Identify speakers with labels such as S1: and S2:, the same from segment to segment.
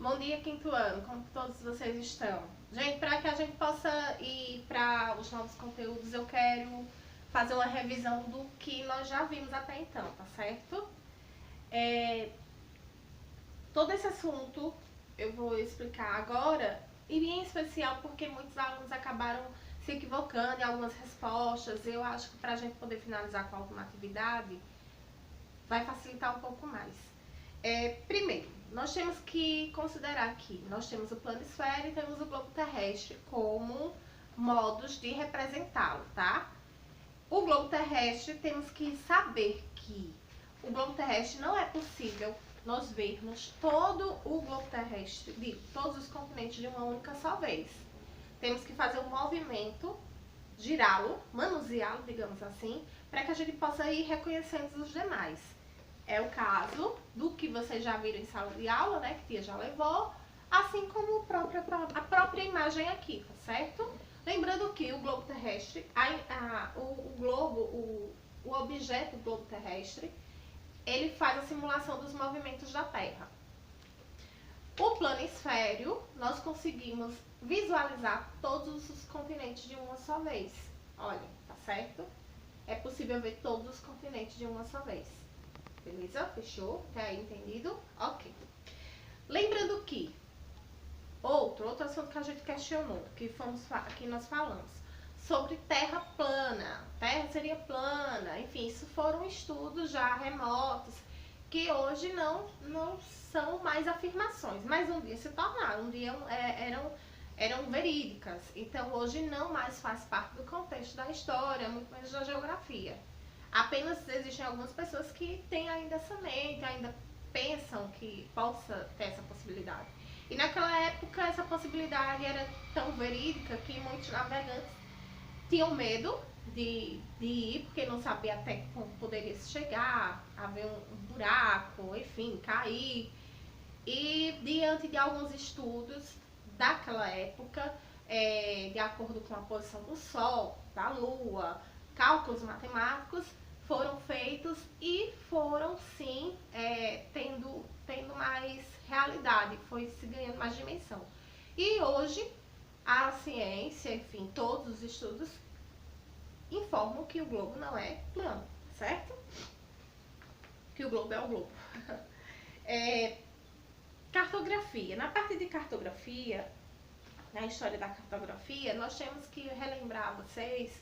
S1: Bom dia, quinto ano, como todos vocês estão? Gente, para que a gente possa ir para os novos conteúdos, eu quero fazer uma revisão do que nós já vimos até então, tá certo? Todo esse assunto eu vou explicar agora, e em especial porque muitos alunos acabaram se equivocando em algumas respostas. Eu acho que para a gente poder finalizar com alguma atividade, vai facilitar um pouco mais. Primeiro, nós temos que considerar que nós temos o planisfério e temos o globo terrestre como modos de representá-lo, tá? O globo terrestre, temos que saber que o globo terrestre não é possível nós vermos todo o globo terrestre, de todos os continentes de uma única só vez. Temos que fazer um movimento, girá-lo, manuseá-lo, digamos assim, para que a gente possa ir reconhecendo os demais. É o caso do que vocês já viram em sala de aula, né, que a tia já levou, assim como a própria imagem aqui, tá certo? Lembrando que o globo terrestre, o objeto globo terrestre, ele faz a simulação dos movimentos da Terra. O planisfério, nós conseguimos visualizar todos os continentes de uma só vez. Olha, tá certo? É possível ver todos os continentes de uma só vez. Beleza? Fechou? Até aí entendido? Ok. Lembrando que outro assunto que a gente questionou, que nós falamos sobre terra plana. Terra seria plana, enfim, isso foram estudos já remotos que hoje não são mais afirmações, mas um dia se tornaram, um dia eram verídicas. Então hoje não mais faz parte do contexto da história, muito menos da geografia. Apenas existem algumas pessoas que têm ainda essa mente, ainda pensam que possa ter essa possibilidade. E naquela época essa possibilidade era tão verídica que muitos navegantes tinham medo de ir, porque não sabia até que ponto poderia chegar, haver um buraco, enfim, cair. E diante de alguns estudos daquela época, de acordo com a posição do Sol, da Lua, cálculos matemáticos foram feitos e foram sim tendo mais realidade, foi se ganhando mais dimensão. E hoje a ciência, enfim, todos os estudos informam que o globo não é plano, certo? Que o globo é o globo. Cartografia. Na parte de cartografia, na história da cartografia, nós temos que relembrar vocês.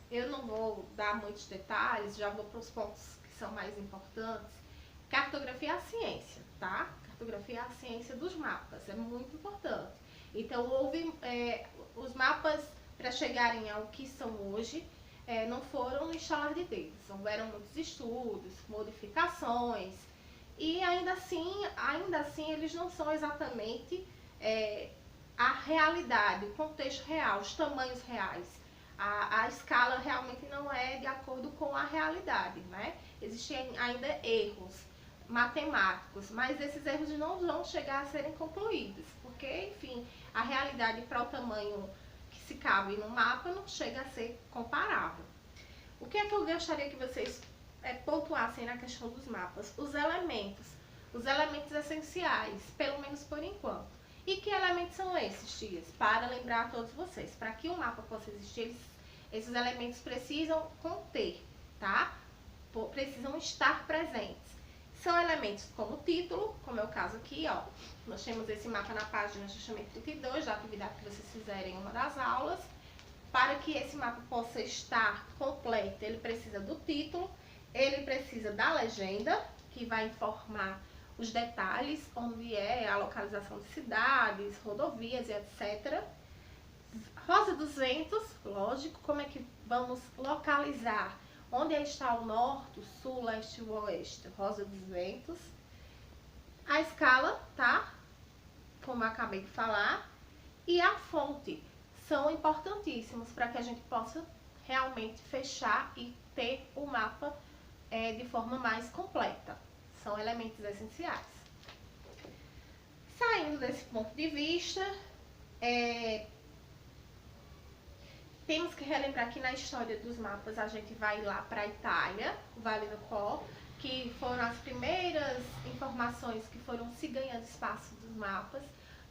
S1: Eu não vou dar muitos detalhes, já vou para os pontos que são mais importantes. Cartografia é a ciência, tá? Cartografia é a ciência dos mapas, é muito importante. Então, os mapas, para chegarem ao que são hoje, não foram no estalar de dedos. Houveram muitos estudos, modificações, e ainda assim eles não são exatamente a realidade, o contexto real, os tamanhos reais. A escala realmente não é de acordo com a realidade, né? Existem ainda erros matemáticos, mas esses erros não vão chegar a serem concluídos, porque, enfim, a realidade para o tamanho que se cabe no mapa não chega a ser comparável. O que é que eu gostaria que vocês pontuassem na questão dos mapas? Os elementos essenciais, pelo menos por enquanto. E que elementos são esses, tias? Para lembrar a todos vocês, para que o mapa possa existir, esses elementos precisam conter, tá? Precisam estar presentes. São elementos como título, como é o caso aqui, ó. Nós temos esse mapa na página justamente 32, da atividade que vocês fizerem em uma das aulas. Para que esse mapa possa estar completo, ele precisa do título, ele precisa da legenda, que vai informar os detalhes, onde é a localização de cidades, rodovias e etc. Rosa dos ventos, lógico, como é que vamos localizar onde está o norte, o sul, leste e o oeste. Rosa dos ventos. A escala, tá? Como eu acabei de falar. E a fonte são importantíssimos para que a gente possa realmente fechar e ter o mapa de forma mais completa. São elementos essenciais. Saindo desse ponto de vista, temos que relembrar que na história dos mapas a gente vai lá para a Itália, o Vale do Pó, que foram as primeiras informações que foram se ganhando espaço dos mapas.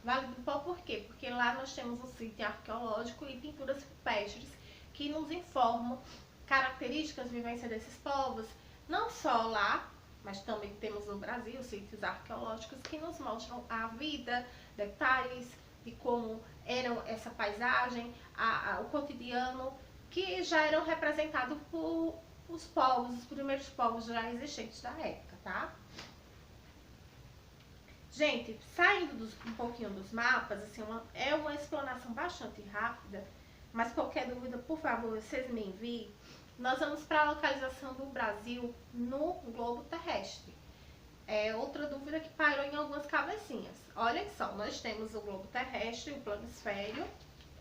S1: Vale do Pó por quê? Porque lá nós temos um sítio arqueológico e pinturas rupestres que nos informam características, vivência desses povos, não só lá, mas também temos no Brasil sítios arqueológicos que nos mostram a vida, detalhes de como eram essa paisagem, o cotidiano, que já eram representados por os povos, os primeiros povos já existentes da época, tá? Gente, saindo um pouquinho dos mapas, assim, é uma explanação bastante rápida, mas qualquer dúvida, por favor, vocês me enviem. Nós vamos para a localização do Brasil no globo terrestre. É outra dúvida que pairou em algumas cabecinhas. Olha só, nós temos o globo terrestre, o planisfério,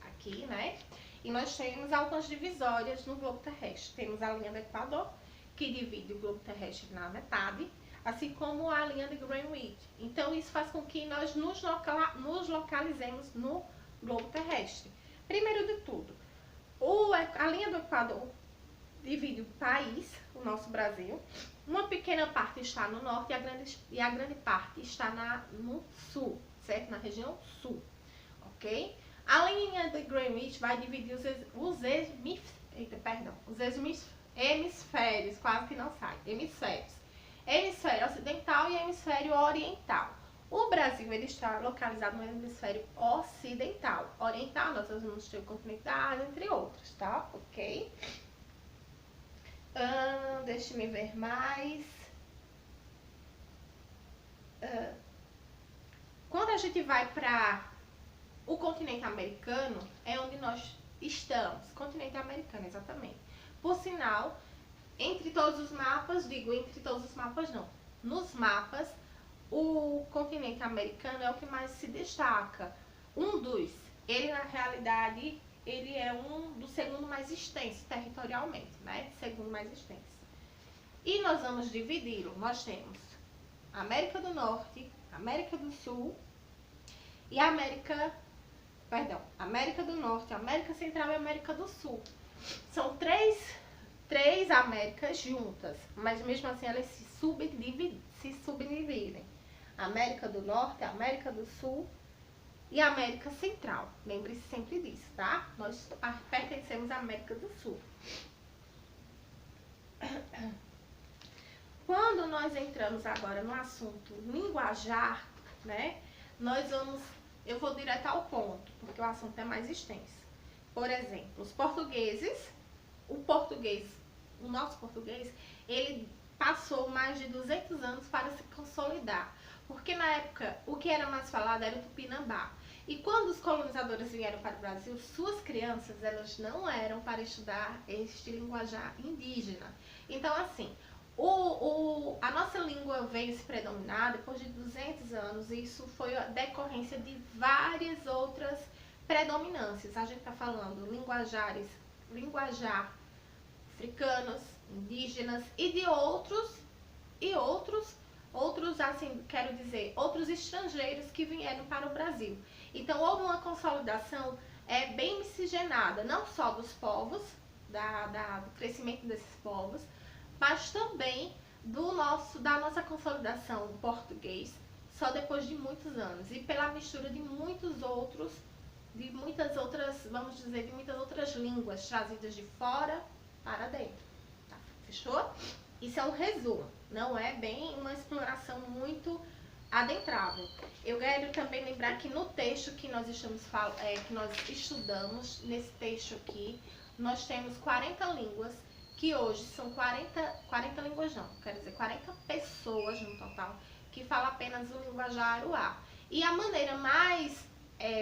S1: aqui, né? E nós temos algumas divisórias no globo terrestre. Temos a linha do Equador, que divide o globo terrestre na metade, assim como a linha de Greenwich. Então, isso faz com que nós nos localizemos no globo terrestre. Primeiro de tudo, a linha do Equador divide o país, o nosso Brasil. Uma pequena parte está no norte e a grande parte está no sul, certo? Na região sul, ok? A linha de Greenwich vai dividir os hemisférios, quase que não sai, hemisfério ocidental e hemisfério oriental. O Brasil ele está localizado no hemisfério ocidental. Oriental, nós vamos ter o continente da Ásia, entre outros, tá? Ok? Deixa-me ver mais. Quando a gente vai para o continente americano, é onde nós estamos. Continente americano, exatamente. Por sinal, entre todos os mapas, entre todos os mapas não. Nos mapas, o continente americano é o que mais se destaca. Ele na realidade, ele é do segundo mais extenso territorialmente, né? Segundo mais extenso. E nós vamos dividi-lo. Nós temos América do Norte, América do Sul e América do Norte, América Central e América do Sul. São três Américas juntas, mas mesmo assim elas se subdividem. América do Norte, América do Sul e América Central. Lembre-se sempre disso, tá? Nós pertencemos à América do Sul. Quando nós entramos agora no assunto linguajar, né? Eu vou direto ao ponto, porque o assunto é mais extenso. Por exemplo, o nosso português, ele passou mais de 200 anos para se consolidar. Porque na época, o que era mais falado era o tupinambá. E quando os colonizadores vieram para o Brasil, suas crianças, elas não eram para estudar este linguajar indígena. Então, assim, a nossa língua veio se predominar depois de 200 anos, e isso foi a decorrência de várias outras predominâncias. A gente está falando linguajar africanos, indígenas e de outros, assim, quero dizer, outros estrangeiros que vieram para o Brasil. Então, houve uma consolidação bem miscigenada, não só dos povos, do crescimento desses povos, mas também da nossa consolidação português, só depois de muitos anos, e pela mistura de muitas outras, vamos dizer, de muitas outras línguas trazidas de fora para dentro. Tá? Fechou? Isso é um resumo, não é bem uma exploração muito adentrável. Eu quero também lembrar que no texto que nós estudamos, nesse texto aqui, nós temos 40 línguas, que hoje são 40 línguas não, quero dizer 40 pessoas no total, que falam apenas o linguajar aruá. E a maneira mais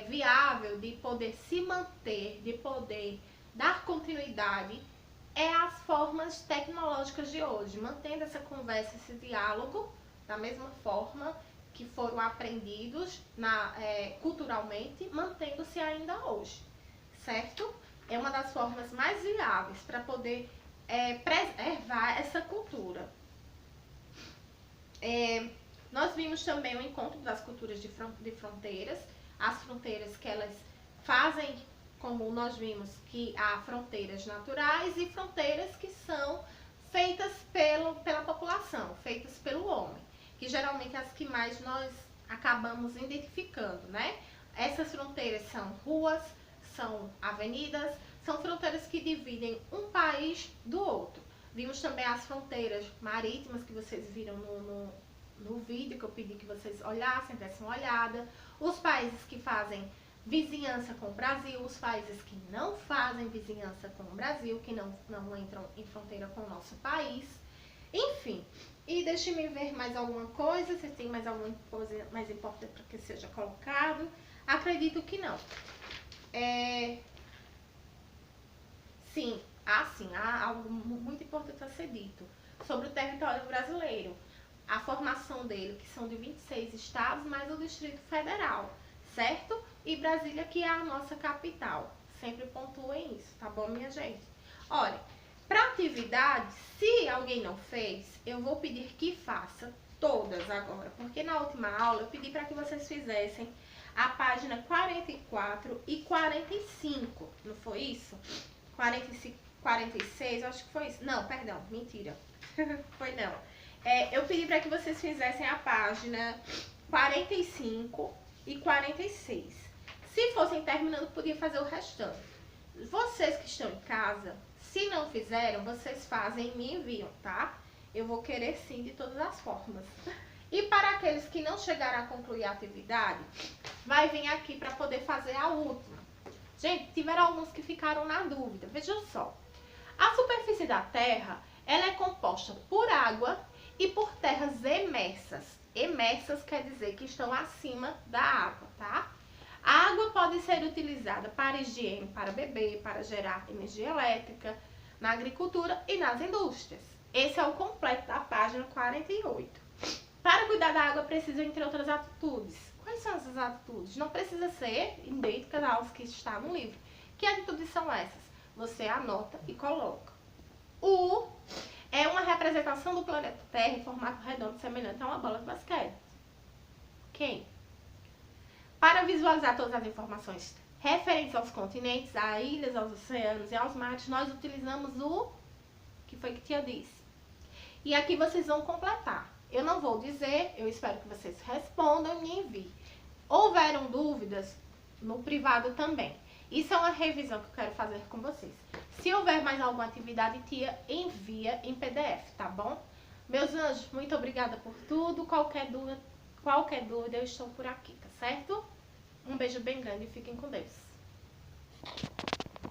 S1: viável de poder se manter, de poder dar continuidade, é as formas tecnológicas de hoje, mantendo essa conversa, esse diálogo, da mesma forma que foram aprendidos culturalmente, mantendo-se ainda hoje, certo? É uma das formas mais viáveis para poder preservar essa cultura. Nós vimos também o encontro das culturas de fronteiras, as fronteiras que elas fazem, como nós vimos, que há fronteiras naturais e fronteiras que são feitas pela população, feitas pelo homem, que geralmente é as que mais nós acabamos identificando, né? Essas fronteiras são ruas, são avenidas, são fronteiras que dividem um país do outro. Vimos também as fronteiras marítimas que vocês viram no vídeo, que eu pedi que vocês olhassem, dessem uma olhada. Os países que fazem vizinhança com o Brasil, os países que não fazem vizinhança com o Brasil, que não entram em fronteira com o nosso país. Enfim, e deixe-me ver mais alguma coisa, se tem mais alguma coisa mais importante para que seja colocado. Acredito que não. Sim, há algo muito importante a ser dito sobre o território brasileiro. A formação dele, que são de 26 estados, mais o Distrito Federal, certo? E Brasília, que é a nossa capital. Sempre pontuem isso, tá bom, minha gente? Olha, para atividade, se alguém não fez, eu vou pedir que faça todas agora, porque na última aula eu pedi para que vocês fizessem a página 44 e 45, não foi isso? 45, 46, eu acho que foi isso. Não, perdão, mentira. Foi não. Eu pedi para que vocês fizessem a página 45 e 46. Se fossem terminando, podia fazer o restante. Vocês que estão em casa, se não fizeram, vocês fazem e me enviam, tá? Eu vou querer sim, de todas as formas. E para aqueles que não chegaram a concluir a atividade, vai vir aqui para poder fazer a última. Gente, tiveram alguns que ficaram na dúvida. Vejam só. A superfície da Terra, ela é composta por água e por terras emersas. Emersas quer dizer que estão acima da água, tá? A água pode ser utilizada para higiene, para beber, para gerar energia elétrica, na agricultura e nas indústrias. Esse é o completo da página 48. Para cuidar da água, precisa, entre outras atitudes. Quais são essas atitudes? Não precisa ser idênticas às que está no livro. Que atitudes são essas? Você anota e coloca. U é uma representação do planeta Terra em formato redondo semelhante a uma bola de basquete. Ok? Para visualizar todas as informações referentes aos continentes, a ilhas, aos oceanos e aos mares, nós utilizamos o que foi que tia disse. E aqui vocês vão completar. Eu não vou dizer, eu espero que vocês respondam e me enviem. Houveram dúvidas no privado também. Isso é uma revisão que eu quero fazer com vocês. Se houver mais alguma atividade, tia envia em PDF, tá bom? Meus anjos, muito obrigada por tudo. Qualquer dúvida, eu estou por aqui, tá certo? Um beijo bem grande e fiquem com Deus.